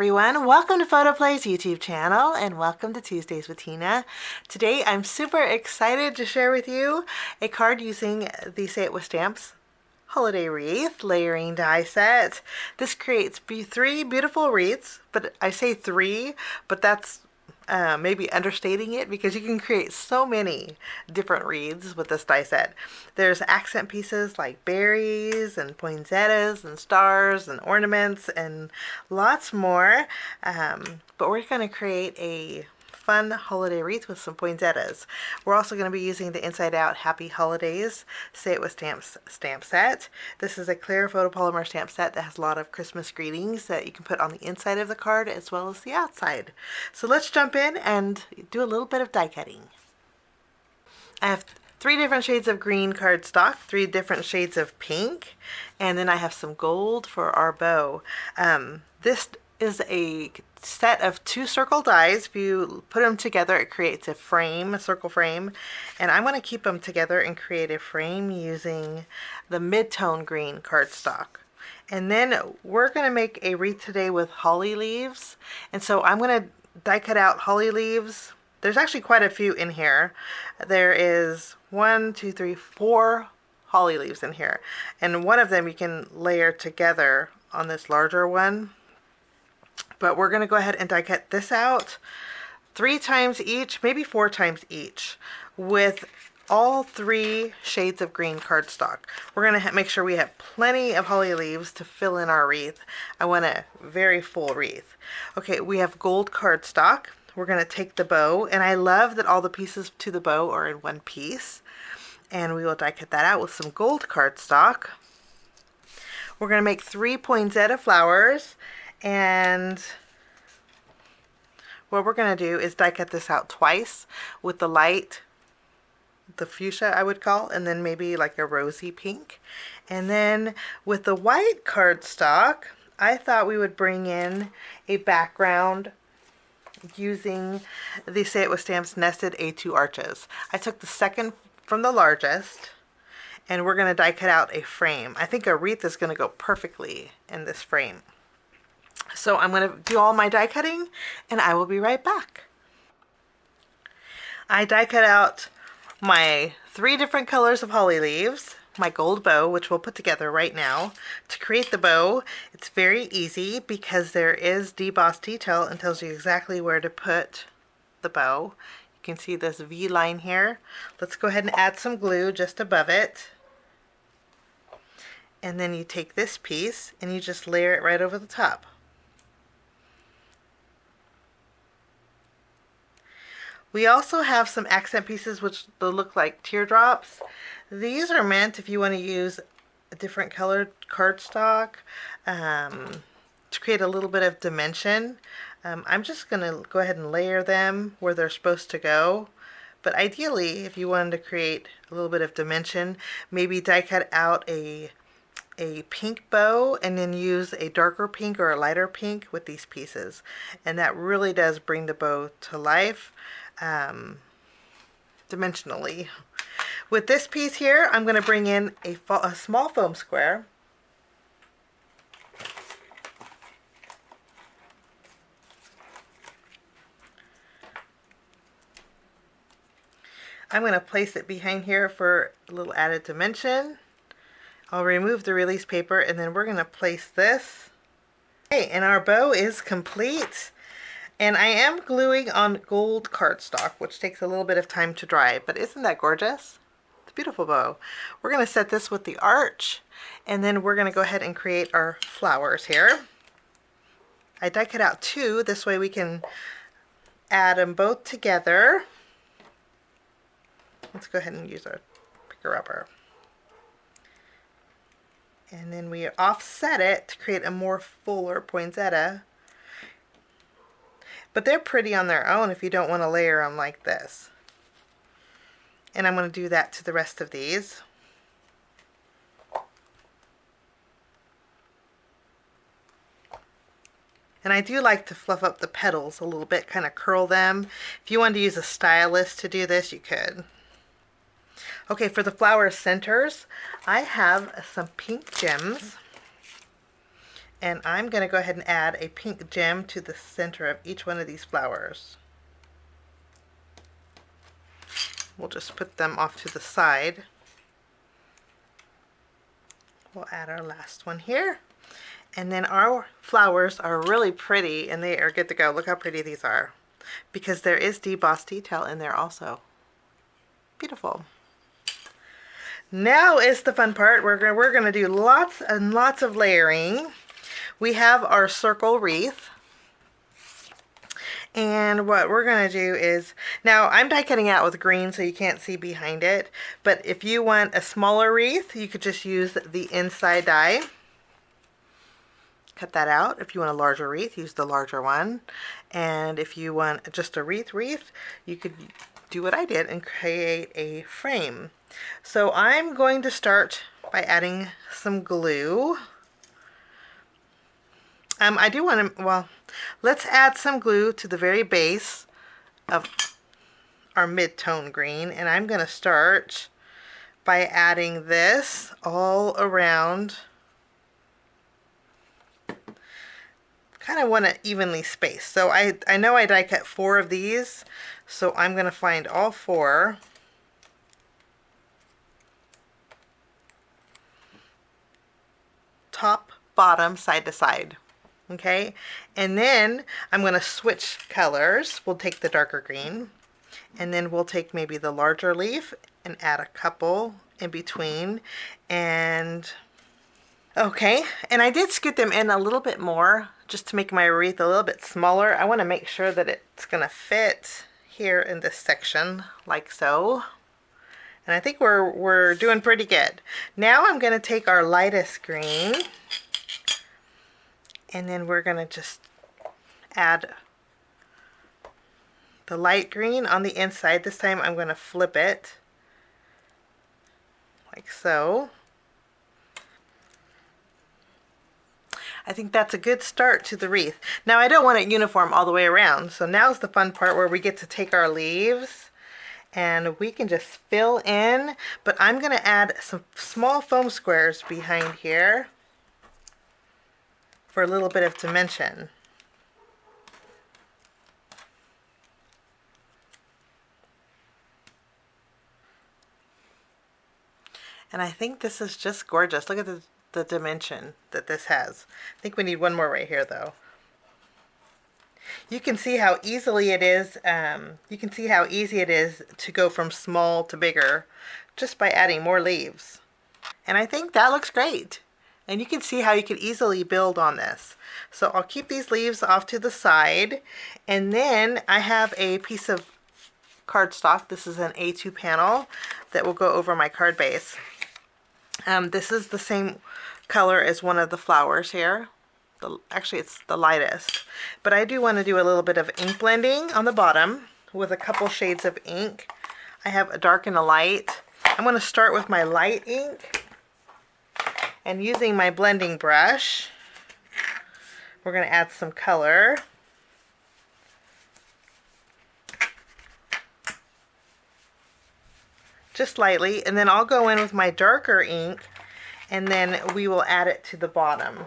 everyone, welcome to Photoplay's YouTube channel and welcome to Tuesdays with Tina. Today I'm super excited to share with you a card using the Say It With Stamps Holiday Wreath Layering Die set. This creates three beautiful wreaths, but I say three, but that's maybe understating it because you can create so many different wreaths with this die set. There's accent pieces like berries and poinsettias and stars and ornaments and lots more. But we're going to create a fun holiday wreath with some poinsettias. We're also going to be using the Inside Out Happy Holidays Say It With Stamps stamp set. This is a clear photopolymer stamp set that has a lot of Christmas greetings that you can put on the inside of the card as well as the outside. So let's jump in and do a little bit of die cutting. I have three different shades of green cardstock, three different shades of pink, and then I have some gold for our bow. This is a set of two circle dies. If you put them together, it creates a frame, a circle frame, and I'm going to keep them together and create a frame using the mid-tone green cardstock. And then we're going to make a wreath today with holly leaves, and so I'm going to die cut out holly leaves. There's actually quite a few in here. There is 1, 2, 3, 4 holly leaves in here, and one of them you can layer together on this larger one. But we're going to go ahead and die cut this out 3 times each, maybe 4 times each, with all 3 shades of green cardstock. We're going to make sure we have plenty of holly leaves to fill in our wreath. I want a very full wreath. Okay, we have gold cardstock. We're going to take the bow, and I love that all the pieces to the bow are in one piece. And we will die cut that out with some gold cardstock. We're going to make 3 poinsettia flowers. And what we're going to do is die cut this out twice with the light, the fuchsia I would call, and then maybe like a rosy pink. And then with the white cardstock, I thought we would bring in a background using the Say It With Stamps Nested A2 Arches. I took the second from the largest, and we're going to die cut out a frame. I think a wreath is going to go perfectly in this frame. So I'm going to do all my die cutting and I will be right back. I die cut out my 3 different colors of holly leaves, my gold bow, which we'll put together right now. To create the bow, it's very easy because there is debossed detail and tells you exactly where to put the bow. You can see this V line here. Let's go ahead and add some glue just above it. And then you take this piece and you just layer it right over the top. We also have some accent pieces which look like teardrops. These are meant if you want to use a different colored cardstock to create a little bit of dimension. I'm just going to go ahead and layer them where they're supposed to go. But ideally, if you wanted to create a little bit of dimension, maybe die cut out a pink bow and then use a darker pink or a lighter pink with these pieces. And that really does bring the bow to life. Dimensionally. With this piece here, I'm going to bring in a small foam square. I'm going to place it behind here for a little added dimension. I'll remove the release paper and then we're going to place this. Okay, and our bow is complete. And I am gluing on gold cardstock, which takes a little bit of time to dry, but isn't that gorgeous? It's a beautiful bow. We're going to set this with the arch, and then we're going to go ahead and create our flowers here. I die cut out 2, this way we can add them both together. Let's go ahead and use our picker rubber. And then we offset it to create a more fuller poinsettia. But they're pretty on their own if you don't want to layer them like this. And I'm going to do that to the rest of these. And I do like to fluff up the petals a little bit, kind of curl them. If you wanted to use a stylus to do this, you could. Okay, for the flower centers, I have some pink gems. And I'm going to go ahead and add a pink gem to the center of each one of these flowers. We'll just put them off to the side. We'll add our last one here. And then our flowers are really pretty and they are good to go. Look how pretty these are. Because there is debossed detail in there also. Beautiful. Now is the fun part. We're gonna do lots and lots of layering. We have our circle wreath. And what we're going to do is, now I'm die cutting out with green so you can't see behind it, but if you want a smaller wreath, you could just use the inside die. Cut that out. If you want a larger wreath, use the larger one. And if you want just a wreath, you could do what I did and create a frame. So I'm going to start by adding some glue. I do want to, well, let's add some glue to the very base of our mid-tone green, and I'm going to start by adding this all around. Kind of want to evenly space. So I know I die cut 4 of these, so I'm going to find all 4. Top, bottom, side to side. Okay, and then I'm going to switch colors. We'll take the darker green, and then we'll take maybe the larger leaf and add a couple in between. And okay, and I did scoot them in a little bit more just to make my wreath a little bit smaller. I want to make sure that it's going to fit here in this section like so. And I think we're doing pretty good. Now I'm going to take our lightest green, and then we're going to just add the light green on the inside. This time I'm going to flip it like so. I think that's a good start to the wreath. Now I don't want it uniform all the way around, so now's the fun part where we get to take our leaves and we can just fill in, but I'm going to add some small foam squares behind here for a little bit of dimension. And I think this is just gorgeous. Look at the dimension that this has. I think we need one more right here though. You can see how easily it is, to go from small to bigger just by adding more leaves. And I think that looks great. And you can see how you could easily build on this. So I'll keep these leaves off to the side. And then I have a piece of cardstock. This is an A2 panel that will go over my card base. This is the same color as one of the flowers here. Actually, it's the lightest. But I do want to do a little bit of ink blending on the bottom with a couple shades of ink. I have a dark and a light. I'm going to start with my light ink. And using my blending brush, we're going to add some color. Just lightly, and then I'll go in with my darker ink, and then we will add it to the bottom.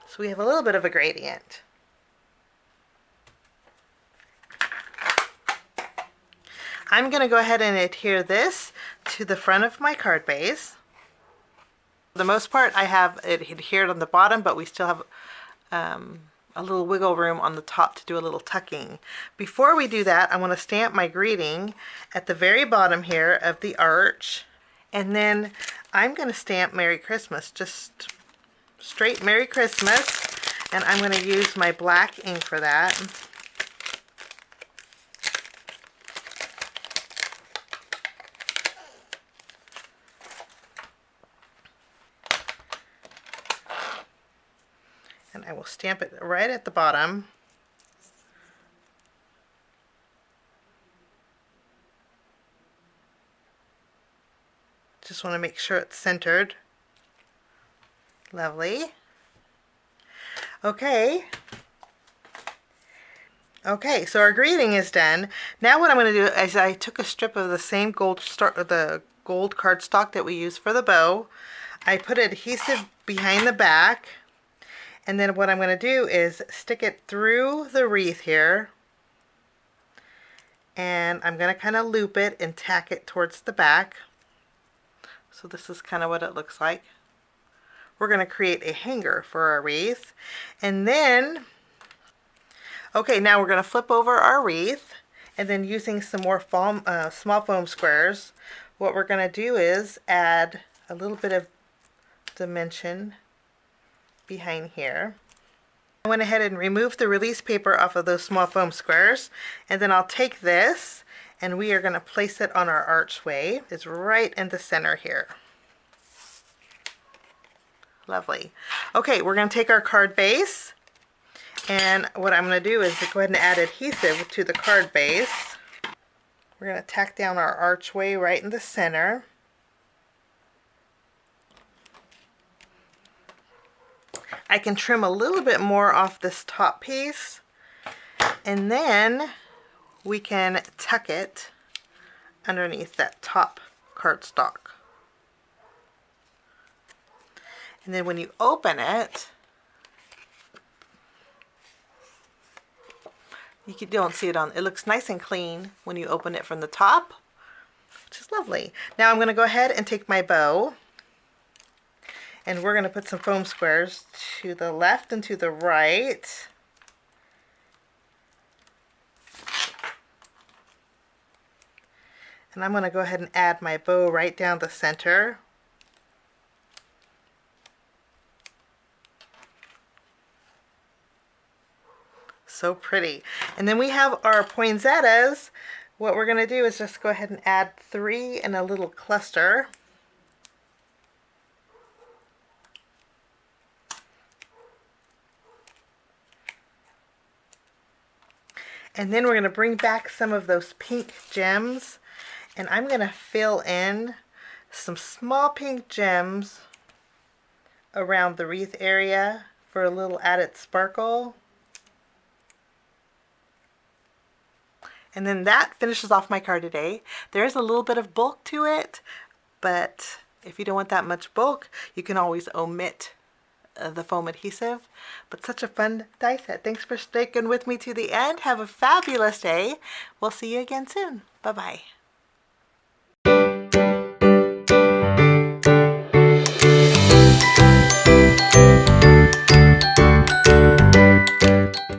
So we have a little bit of a gradient. I'm going to go ahead and adhere this to the front of my card base. For the most part, I have it adhered on the bottom, but we still have a little wiggle room on the top to do a little tucking. Before we do that, I want to stamp my greeting at the very bottom here of the arch. And then I'm going to stamp Merry Christmas, just straight Merry Christmas. And I'm going to use my black ink for that. And I will stamp it right at the bottom. Just want to make sure it's centered. Lovely. Okay. Okay, so our greeting is done. Now what I'm going to do is I took a strip of the same gold cardstock that we use for the bow. I put adhesive behind the back, and then what I'm going to do is stick it through the wreath here, and I'm going to kind of loop it and tack it towards the back. So this is kind of what it looks like. We're going to create a hanger for our wreath, and then okay, now we're going to flip over our wreath, and then using some more small foam squares, what we're going to do is add a little bit of dimension behind here. I went ahead and removed the release paper off of those small foam squares, and then I'll take this and we are going to place it on our archway. It's right in the center here. Lovely. Okay, we're going to take our card base, and what I'm going to do is go ahead and add adhesive to the card base. We're going to tack down our archway right in the center. I can trim a little bit more off this top piece, and then we can tuck it underneath that top cardstock. And then when you open it, you don't see it on, it looks nice and clean when you open it from the top, which is lovely. Now I'm going to go ahead and take my bow, and we're going to put some foam squares to the left and to the right. And I'm going to go ahead and add my bow right down the center. So pretty. And then we have our poinsettias. What we're going to do is just go ahead and add 3 in a little cluster. And then we're going to bring back some of those pink gems, and I'm going to fill in some small pink gems around the wreath area for a little added sparkle. And then that finishes off my card today. There's a little bit of bulk to it, but if you don't want that much bulk, you can always omit the foam adhesive. But such a fun die set. Thanks for sticking with me to the end. Have a fabulous day. We'll see you again soon. Bye-bye.